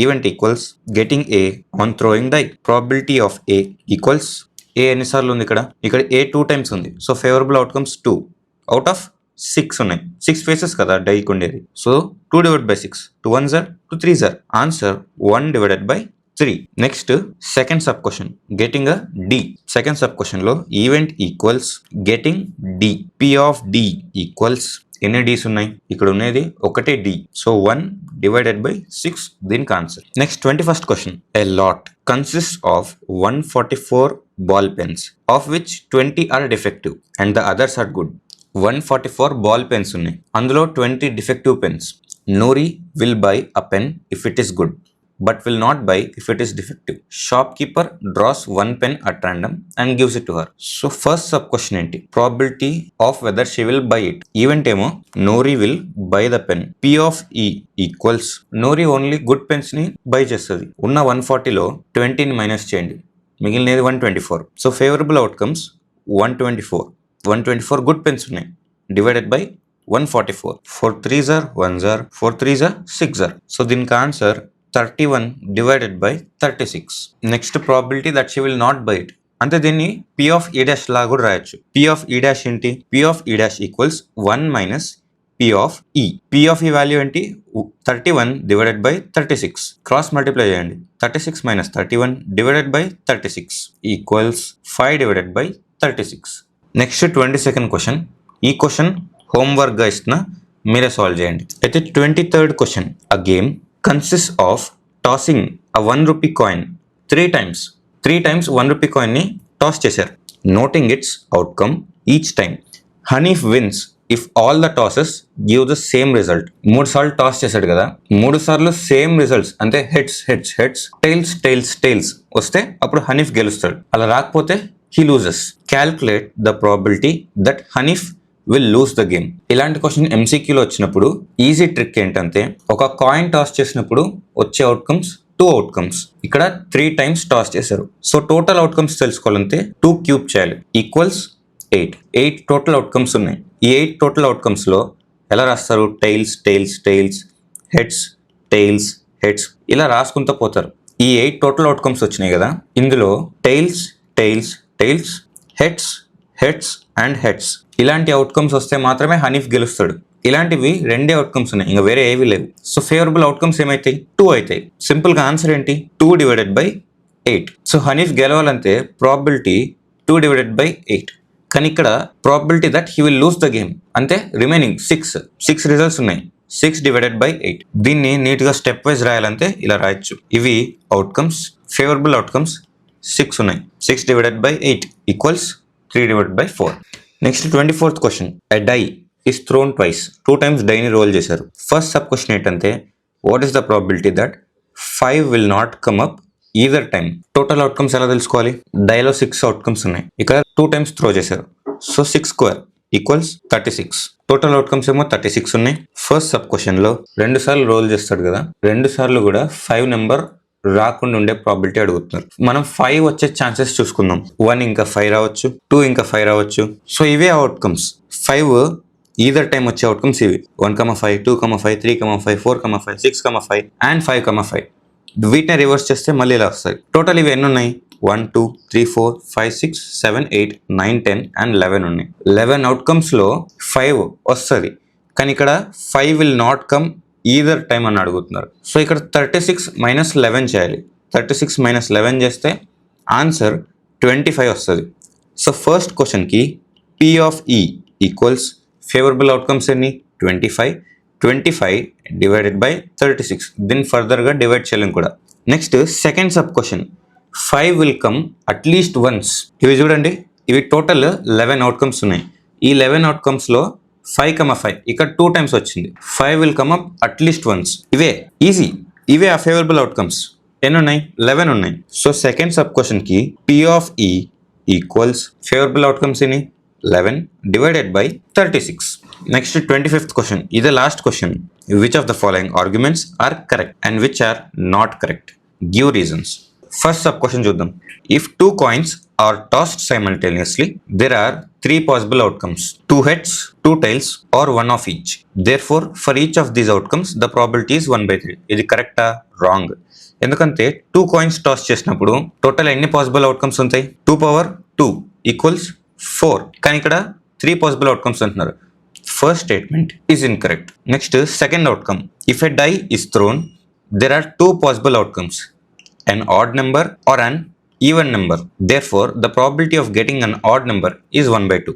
Event equals getting A on throwing die. Probability of A equals A ఎన్నిసార్లు ఉంది ఇక్కడ A 2 times ఉంది. So favourable outcomes 2 out of 6 ఉన్నాయి. 6 faces కదా డైకి ఉండేది. So 2 divided by 6. 2 ones are 2 threes are. Answer 1 divided by 3. Next second sub question getting a D. Second sub question లో event equals getting D. P of D equals ఎన్ని Ds ఉన్నాయి ఇక్కడ ఉన్నది ఒకటే D. So 1 divided by 6 దీనికి answer. Next 21st question. A lot consists of 144 ball pens of which 20 are defective and the others are good. 144 ball pens ఉన్నాయి, అందులో 20 defective pens. Nori will buy a pen if it is good but will not buy if it is defective. Shopkeeper draws one pen at random and gives it to her. So first sub question ఏంటి? Probability of whether she will buy it. Event ఏమో Nori will buy the pen. P of E equals Nori only good pens ని buy చేస్తుంది. ఉన్న 140లో 20ని minus చేయండి, మిగిలినది 124. So favourable outcomes 124 good pens ఉన్నాయి divided by 144. 4 3s are 1s are 4 3s are 6 are. So దీనికి answer 31 divided by 36. Next probability that she will not by it. అంటే దీన్ని P of E dash లా కూడా రాయొచ్చు. P of E dash ఏంటి? P of E dash equals 1 minus P of E. P of E value ఏంటి? 31 divided by 36. Cross multiply చేయండి. 36 minus 31 divided by 36 equals 5 divided by 36. Next 22nd question. ఈ question హోంవర్క్గా ఇస్తున్నా, మీరే solve చేయండి. అయితే 23rd question. A game consists of tossing a 1 rupee coin 3 times. 3 times 1 rupee coin ని toss చేశారు. Noting its outcome each time. Hanif wins if all the tosses give the same result. 3 సార్లు toss చేశాడు కదా, 3 సార్లు same results అంటే heads heads heads tiles tiles tiles వస్తే అప్పుడు హనీఫ్ గెలుస్తాడు. అలా రాకపోతే he loses. Calculate the probability that Hanif will lose the game. ఇలాంటి క్వశ్చన్ MCQలో వచ్చినప్పుడు ఈజీ ట్రిక్ ఏంటంటే ఒక కాయిన్ టాస్ చేసినప్పుడు వచ్చే అవుట్కమ్స్ 2 అవుట్కమ్స్. ఇక్కడ 3 times టాస్ చేశారు. సో టోటల్ అవుట్కమ్స్ తెలుసుకోవాలంటే 2 క్యూబ్ చేయాలి ఈక్వల్స్ 8 టోటల్ అవుట్కమ్స్ ఉన్నాయి. ఈ 8 టోటల్ అవుట్కమ్స్ లో ఎలా రాస్తారు? Tiles tiles tiles heads tiles heads ఇలా రాసుకుంటూ పోతారు. ఈ 8 టోటల్ అవుట్కమ్స్ వచ్చినాయి కదా, ఇందులో tiles tiles tiles heads heads and heads ఇలాంటి అవుట్కమ్స్ వస్తే మాత్రమే హనీఫ్ గెలుస్తాడు. ఇలాంటివి 2 అవుట్కమ్స్ ఉన్నాయి, ఇంకా వేరే ఏవి లేవు. So favourable outcomes ఏమైతాయి? 2 అవుతాయి. సింపుల్ గా ఆన్సర్ ఏంటి? 2 divided by 8. సో హనీఫ్ గెలవాలంటే ప్రాబిలిటీ 2 divided by 8. కానీ ఇక్కడ probability that he will lose the game అంటే రిమైనింగ్ 6 రిజల్ట్స్ ఉన్నాయి. 6 divided by 8. దీన్ని నీట్ గా స్టెప్ వైజ్ రాయాలంటే ఇలా రాయొచ్చు. ఇవి అవుట్కమ్స్, ఫేవరబుల్ అవుట్కమ్స్ 6 ఉన్నాయి. 6 divided by 8 equals 3 divided by 4. Next 24th question. A die is thrown twice. 2 times డైని రోల్ చేశారు. ఫస్ట్ సబ్ క్వశ్చన్ ఏంటంటే what is the probability that 5 will not come up either time. Total outcomes ఎలా తెలుసుకోవాలి? డైలో 6 outcomes ఉన్నాయి, ఇక్కడ 2 times throw చేశారు. So 6 square equals 36. Total outcomes ఏమో 36 ఉన్నాయి. ఫస్ట్ సబ్ క్వశ్చన్ లో 2 సార్లు రోల్ చేస్తాడు కదా, 2 సార్లు కూడా 5 నెంబర్ రాకుండా ఉండే ప్రాబిలిటీ అడుగుతున్నారు. మనం 5 వచ్చే ఛాన్సెస్ చూసుకుందాం. 1 ఇంకా 5 రావచ్చు, 2 ఇంకా 5 రావచ్చు. సో ఇవే అవుట్కమ్స్. 5 ఈదర్ టైం వచ్చే అవుట్కమ్స్ ఇవి. 1,5 2,5 3,5 4,5 6,5 అండ్ 5,5. వీటిని రివర్స్ చేస్తే మళ్ళీ ఇలా వస్తాయి. టోటల్ ఇవి ఎన్ని ఉన్నాయి? 1 2 3 4 5 6 7 8 9 10 అండ్ 11 ఉన్నాయి. 11 అవుట్కమ్స్ లో 5 వస్తుంది, కానీ ఇక్కడ 5 will not come either time అని అడుగుతున్నారు. సో ఇక్కడ 36 minus 11 చేయాలి. 36 minus 11 చేస్తే ఆన్సర్ 25 వస్తుంది. సో ఫస్ట్ క్వశ్చన్కి P of E equals favourable outcomes ఎన్ని? 25 divided by 36. దీన్ని ఫర్దర్గా డివైడ్ చేయలేం కూడా. Next second sub question. 5 will come at least once. ఇవి చూడండి, ఇవి టోటల్ 11 అవుట్కమ్స్ ఉన్నాయి. ఈ 11 అవుట్కమ్స్లో 5,5 ఇక్కడ 2 times వచ్చింది. 5 will come up at least once. ఇవే ఈజీ, ఇవే ఆ ఫేవరబుల్ అవుట్కమ్స్. ఎన్ని ఉన్నాయి? 11 ఉన్నాయి. సో సెకండ్ సబ్ క్వశ్చన్కి P of E equals favourable outcomes ఎన్ని 11 divided by 36. Next 25th question. ఇదే last question. Which of the following arguments are correct and which are not correct? Give reasons. First sub question చూద్దాం. If 2 coins are tossed simultaneously, there are 3 possible outcomes: 2 heads, 2 tails, or 1 of each. Therefore, for each of these outcomes, the probability is 1/3. ఇది కరెక్టా? Wrong. ఎందుకంటే 2 coins toss చేసినప్పుడు total ఎన్ని possible outcomes ఉంటాయి? 2 power 2 equals 4. కానీ ఇక్కడ 3 possible outcomes అంటున్నారు. First statement is incorrect. Next second outcome. If a die is thrown, there are 2 possible outcomes: an odd number or an even number. Therefore, the probability of getting an odd number is 1/2.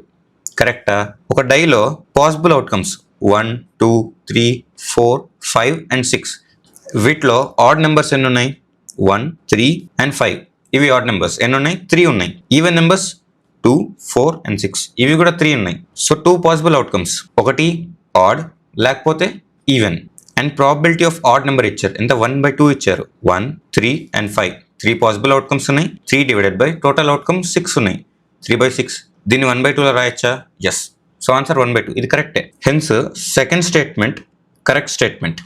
కరెక్టా? ఒక డైలో possible outcomes 1, 2, 3, 4, 5 and 6. వీటిలో odd numbers ఎన్ని ఉన్నాయి? 1, 3 and 5. ఇవి odd numbers. ఎన్ని ఉన్నాయి? 3 ఉన్నాయి. Even numbers 2, 4 and 6. ఇవి కూడా 3 ఉన్నాయి. So 2 possible outcomes. ఒకటి ఆడ్ లేకపోతే even. And probability of odd number ఇచ్చారు. ఎంత? 1/2 ఇచ్చారు. 1, 3 and 5. 3 పాసిబుల్ అవుట్కమ్స్ ఉన్నాయి. 3 డివైడెడ్ బై టోటల్ అవుట్కమ్ 6 ఉన్నాయి. 3/6. దీన్ని 1/2లో రాయొచ్చా? ఎస్. So answer 1/2. ఇది కరెక్టే. Hence second statement correct statement.